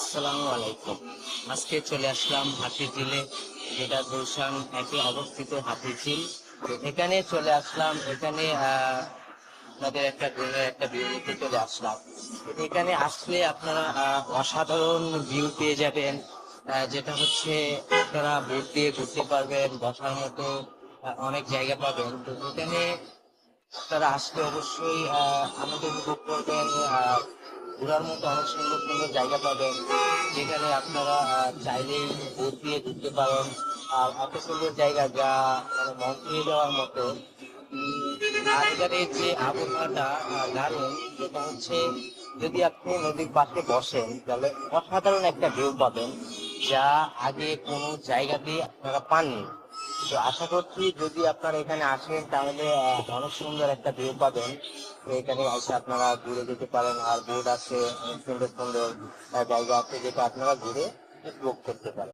আসসালামু আলাইকুম। আজকে চলে আসলাম হাতিঝিলে, যেটা গুলশান একে অবস্থিত হাতিঝিল। তো এখানে চলে আসলাম, এখানে আপনাদের একটা দিনের একটা ভিউ নিতে চলে আসলাম। এখানে আসলে আপনারা অসাধারণ ভিউ পেয়ে যাবেন, যেটা হচ্ছে আপনারা বোট দিয়ে ঘুরতে পারবেন, বসার মতো অনেক জায়গা পাবেন। তো এখানে আপনারা আসলে অবশ্যই আনন্দ উপভোগ করবেন। ঘোরার মতো অনেক সুন্দর সুন্দর জায়গা পাবেন, যেখানে আপনারা চাইলেই বোট দিয়ে ঘুরতে পারেন। আর এত সুন্দর জায়গা যা মানে মন ছুঁয়ে যাওয়ার মতো। আর এখানে যে আবহাওয়াটা দারুণ, যেটা হচ্ছে যদি আপনি নদীর পাশে বসেন তাহলে অসাধারণ একটা ভিউ পাবেন, যা আগে কোনো জায়গাতেই আপনারা পাননি। তো আশা করছি যদি আপনারা এখানে আসেন তাহলে অনেক সুন্দর একটা ভিউ পাবেন। তো এখানে এসে আপনারা ঘুরে যেতে পারেন, আর বোর্ড আছে, অনেক সুন্দর সুন্দর জায়গা আছে যেটা আপনারা ঘুরে উপভোগ করতে পারেন।